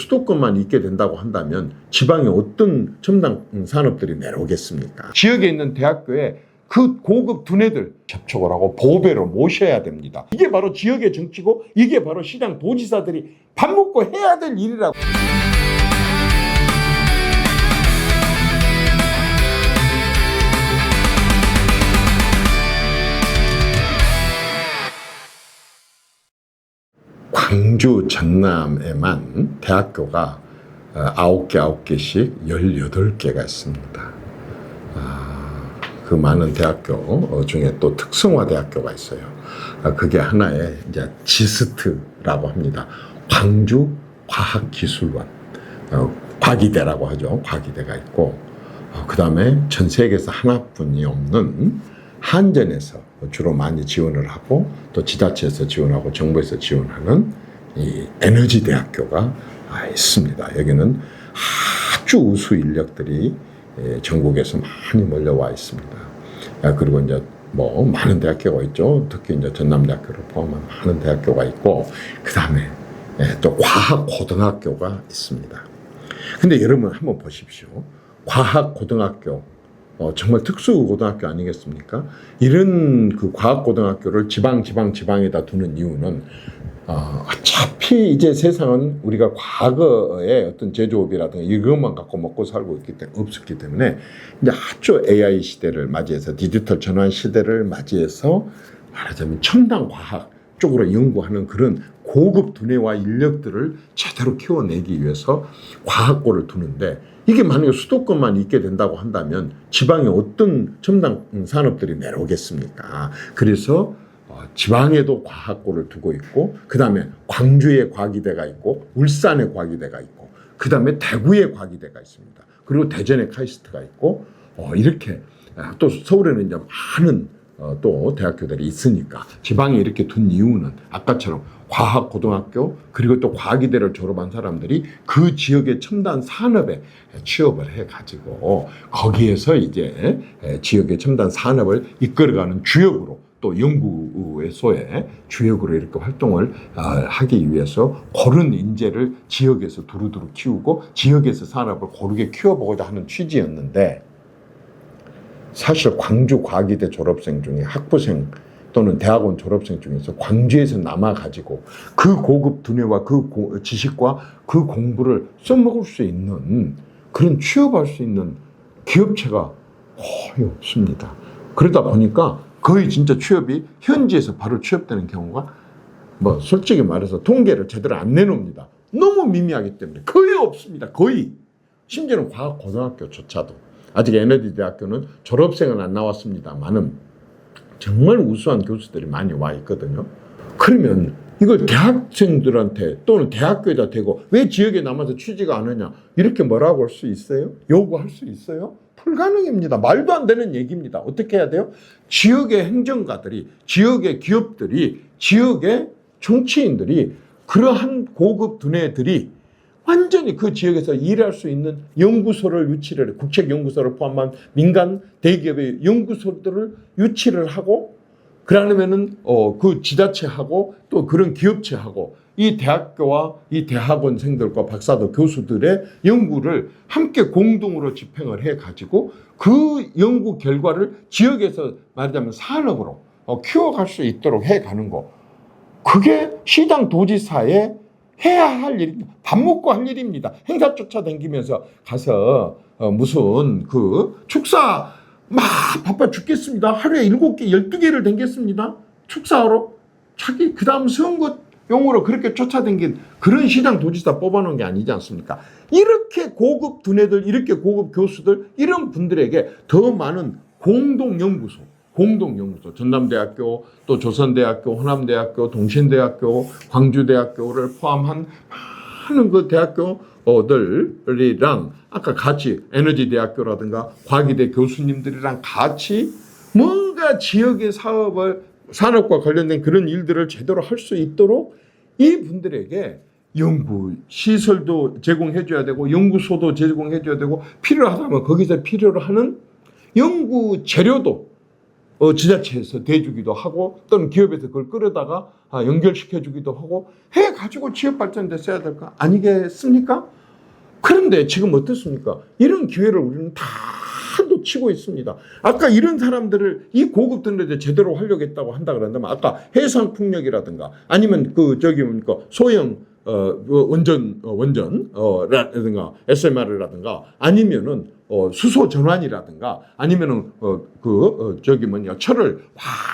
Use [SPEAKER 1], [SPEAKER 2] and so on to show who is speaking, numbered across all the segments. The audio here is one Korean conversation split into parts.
[SPEAKER 1] 수도권만 있게 된다고 한다면 지방에 어떤 첨단 산업들이 내려오겠습니까? 지역에 있는 대학교에 그 고급 두뇌들 접촉을 하고 보배로 모셔야 됩니다. 이게 바로 지역의 정치고 이게 바로 시장 도지사들이 밥 먹고 해야 될 일이라고. 광주, 전남에만 대학교가 9개씩 18개가 있습니다. 그 많은 대학교 중에 또 특성화 대학교가 있어요. 그게 하나의 이제 지스트라고 합니다. 광주 과학기술원, 과기대라고 하죠. 과기대가 있고, 그 다음에 전 세계에서 하나뿐이 없는 한전에서 주로 많이 지원을 하고 또 지자체에서 지원하고 정부에서 지원하는 이 에너지 대학교가 있습니다. 여기는 아주 우수 인력들이 전국에서 많이 몰려와 있습니다. 그리고 이제 뭐 많은 대학교가 있죠. 특히 이제 전남대학교를 포함한 많은 대학교가 있고, 그 다음에 또 과학고등학교가 있습니다. 근데 여러분 한번 보십시오. 과학고등학교, 정말 특수고등학교 아니겠습니까? 이런 그 과학고등학교를 지방에다 두는 이유는 어차피 이제 세상은 우리가 과거의 어떤 제조업이라든가 이것만 갖고 먹고 살고 없었기 때문에 이제 아주 AI 시대를 맞이해서 디지털 전환 시대를 맞이해서 말하자면 첨단 과학 쪽으로 연구하는 그런 고급 두뇌와 인력들을 제대로 키워내기 위해서 과학고를 두는데, 이게 만약에 수도권만 있게 된다고 한다면 지방에 어떤 첨단 산업들이 내려오겠습니까? 그래서 지방에도 과학고를 두고 있고, 그 다음에 광주에 과기대가 있고, 울산에 과기대가 있고, 그 다음에 대구에 과기대가 있습니다. 그리고 대전에 카이스트가 있고, 이렇게 또 서울에는 이제 많은 또 대학교들이 있으니까 지방에 이렇게 둔 이유는 아까처럼 과학고등학교 그리고 또 과기대를 졸업한 사람들이 그 지역의 첨단 산업에 취업을 해가지고 거기에서 이제 지역의 첨단 산업을 이끌어가는 주역으로 또 연구소의 주역으로 이렇게 활동을 하기 위해서 고른 인재를 지역에서 두루두루 키우고 지역에서 산업을 고르게 키워보고자 하는 취지였는데, 사실 광주 과기대 졸업생 중에 학부생 또는 대학원 졸업생 중에서 광주에서 남아가지고 그 고급 두뇌와 그 지식과 그 공부를 써먹을 수 있는 그런 취업할 수 있는 기업체가 거의 없습니다. 그러다 보니까 거의 진짜 취업이 현지에서 바로 취업되는 경우가 뭐 솔직히 말해서 통계를 제대로 안 내놓습니다. 너무 미미하기 때문에 거의 없습니다. 거의. 심지어는 과학고등학교조차도. 아직 에너지 대학교는 졸업생은 안 나왔습니다만은 정말 우수한 교수들이 많이 와 있거든요. 그러면 이걸 대학생들한테 또는 대학교에다 대고 왜 지역에 남아서 취지가 안 하냐, 이렇게 뭐라고 할 수 있어요? 요구할 수 있어요? 불가능입니다. 말도 안 되는 얘기입니다. 어떻게 해야 돼요? 지역의 행정가들이, 지역의 기업들이, 지역의 정치인들이, 그러한 고급 두뇌들이 완전히 그 지역에서 일할 수 있는 연구소를 유치를 해. 국책연구소를 포함한 민간 대기업의 연구소들을 유치를 하고, 그러려면은 그 지자체하고 또 그런 기업체하고 이 대학교와 이 대학원생들과 박사들 교수들의 연구를 함께 공동으로 집행을 해가지고 그 연구 결과를 지역에서 말하자면 산업으로 키워갈 수 있도록 해가는 거, 그게 시장 도지사의 해야 할 일입니다. 밥 먹고 할 일입니다. 행사 쫓아다니면서 가서 무슨 그 축사 막 바빠 죽겠습니다. 하루에 7개, 12개를 댕겼습니다. 축사하러. 자기 그 다음 선거용으로 그렇게 쫓아다닌 그런 시장 도지사 뽑아놓은 게 아니지 않습니까? 이렇게 고급 두뇌들, 이렇게 고급 교수들, 이런 분들에게 더 많은 공동연구소, 전남대학교, 또 조선대학교, 호남대학교, 동신대학교, 광주대학교를 포함한 많은 그 대학교들이랑 아까 같이 에너지대학교라든가 과기대 교수님들이랑 같이 뭔가 지역의 산업과 관련된 그런 일들을 제대로 할 수 있도록 이 분들에게 연구 시설도 제공해 줘야 되고 연구소도 제공해 줘야 되고, 필요하다면 거기서 필요로 하는 연구 재료도 지자체에서 대주기도 하고 또는 기업에서 그걸 끌어다가 연결시켜주기도 하고 해가지고 지역 발전에 써야 될 거 아니겠습니까? 그런데 지금 어떻습니까? 이런 기회를 우리는 다 놓치고 있습니다. 아까 이런 사람들을 이 고급 등록에 제대로 하려고 했다고 한다 그런다면 아까 해상풍력이라든가 아니면 소형 원전라든가 SMR이라든가 아니면은 수소 전환이라든가 아니면은 철을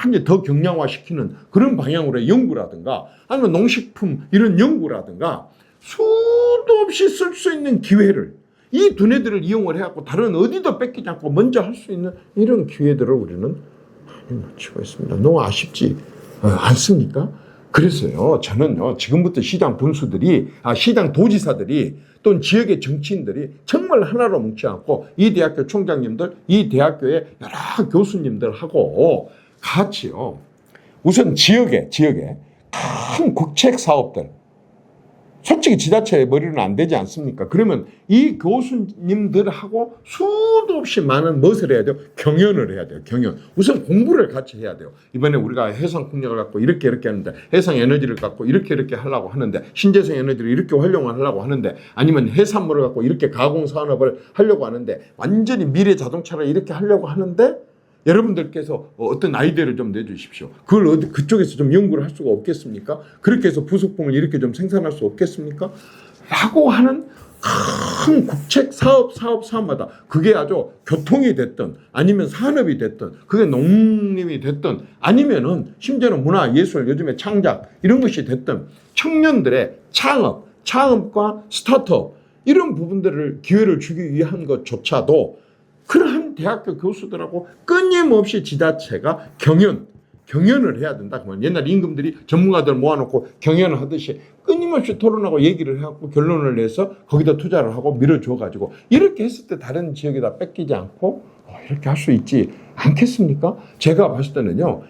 [SPEAKER 1] 완전히 더 경량화시키는 그런 방향으로의 연구라든가 아니면 농식품 이런 연구라든가 수도 없이 쓸 수 있는 기회를 이 두뇌들을 이용을 해갖고 다른 어디도 뺏기지 않고 먼저 할 수 있는 이런 기회들을 우리는 많이 놓치고 있습니다. 너무 아쉽지 않습니까? 그래서요, 저는요, 지금부터 시장 분수들이, 시장 도지사들이 또는 지역의 정치인들이 정말 하나로 뭉치 않고 이 대학교 총장님들, 이 대학교의 여러 교수님들하고 같이요, 우선 지역에 큰 국책 사업들, 솔직히 지자체의 머리는 안 되지 않습니까? 그러면 이 교수님들하고 수도 없이 많은 무엇을 해야 돼요? 경연을 해야 돼요. 경연. 우선 공부를 같이 해야 돼요. 이번에 우리가 해상풍력을 갖고 이렇게 하는데 해상에너지를 갖고 이렇게 하려고 하는데 신재생 에너지를 이렇게 활용을 하려고 하는데 아니면 해산물을 갖고 이렇게 가공산업을 하려고 하는데 완전히 미래 자동차를 이렇게 하려고 하는데 여러분들께서 어떤 아이디어를 좀 내주십시오. 그걸 그쪽에서 좀 연구를 할 수가 없겠습니까? 그렇게 해서 부속품을 이렇게 좀 생산할 수 없겠습니까? 라고 하는 큰 국책 사업마다 그게 아주 교통이 됐든 아니면 산업이 됐든 그게 농림이 됐든 아니면은 심지어는 문화, 예술, 요즘에 창작 이런 것이 됐든 청년들의 창업과 스타트업 이런 부분들을 기회를 주기 위한 것조차도 그러한 대학교 교수들하고 끊임없이 지자체가 경연을 해야 된다. 그러면 옛날 임금들이 전문가들 모아놓고 경연을 하듯이 끊임없이 토론하고 얘기를 해갖고 결론을 내서 거기다 투자를 하고 밀어줘가지고 이렇게 했을 때 다른 지역에다 뺏기지 않고 이렇게 할 수 있지 않겠습니까? 제가 봤을 때는요.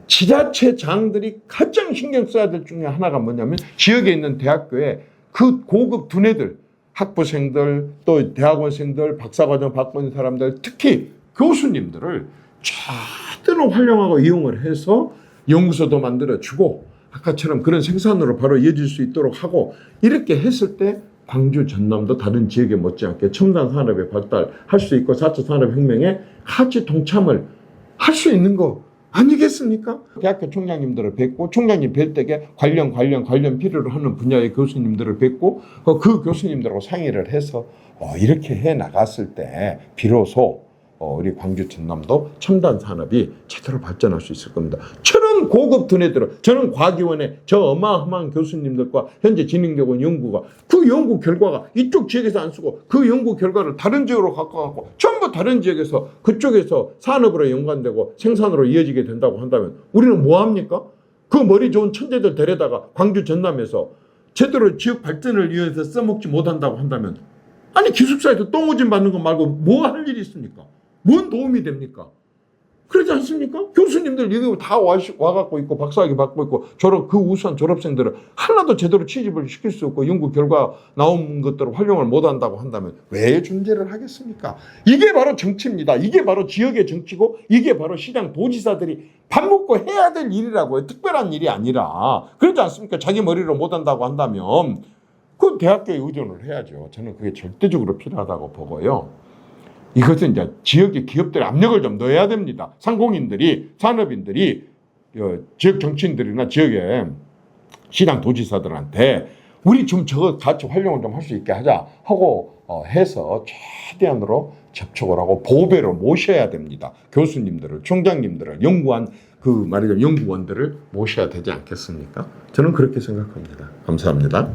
[SPEAKER 1] 지자체장들이 가장 신경 써야 될 중에 하나가 뭐냐면 지역에 있는 대학교에 그 고급 두뇌들 학부생들 또 대학원생들 박사과정 받고 있는 사람들 특히 교수님들을 최대로 활용하고 이용을 해서 연구소도 만들어주고 아까처럼 그런 생산으로 바로 이어질 수 있도록 하고 이렇게 했을 때 광주 전남도 다른 지역에 못지않게 첨단 산업의 발달할 수 있고 4차 산업혁명에 같이 동참을 할 수 있는 거 아니겠습니까? 대학교 총장님들을 뵙고 총장님 뵐 때에 관련 필요로 하는 분야의 교수님들을 뵙고 그 교수님들하고 상의를 해서 이렇게 해 나갔을 때 비로소 우리 광주 전남도 첨단 산업이 제대로 발전할 수 있을 겁니다. 저런 고급 두뇌들을 저는 과기원의 저 어마어마한 교수님들과 현재 진행되고 있는 연구가 그 연구 결과가 이쪽 지역에서 안 쓰고 그 연구 결과를 다른 지역으로 갖고 가고 전부 다른 지역에서 그쪽에서 산업으로 연관되고 생산으로 이어지게 된다고 한다면 우리는 뭐 합니까? 그 머리 좋은 천재들 데려다가 광주 전남에서 제대로 지역 발전을 위해서 써먹지 못한다고 한다면 아니 기숙사에서 똥오줌 받는 것 말고 뭐 할 일이 있습니까? 뭔 도움이 됩니까? 그러지 않습니까? 교수님들 여기 다 와갖고 있고 박사학위 받고 있고 그 우수한 졸업생들을 하나도 제대로 취직을 시킬 수 없고 연구 결과 나온 것들을 활용을 못한다고 한다면 왜 존재를 하겠습니까? 이게 바로 정치입니다. 이게 바로 지역의 정치고 이게 바로 시장 도지사들이 밥 먹고 해야 될 일이라고요. 특별한 일이 아니라 그렇지 않습니까? 자기 머리로 못한다고 한다면 그 대학교에 의존을 해야죠. 저는 그게 절대적으로 필요하다고 보고요. 이것은 이제 지역의 기업들의 압력을 좀 넣어야 됩니다. 상공인들이, 산업인들이, 지역 정치인들이나 지역의 시장 도지사들한테 우리 좀 저거 같이 활용을 좀 할 수 있게 하자 하고 해서 최대한으로 접촉을 하고 보배로 모셔야 됩니다. 교수님들을, 총장님들을, 연구한 말이죠. 연구원들을 모셔야 되지 않겠습니까? 저는 그렇게 생각합니다. 감사합니다.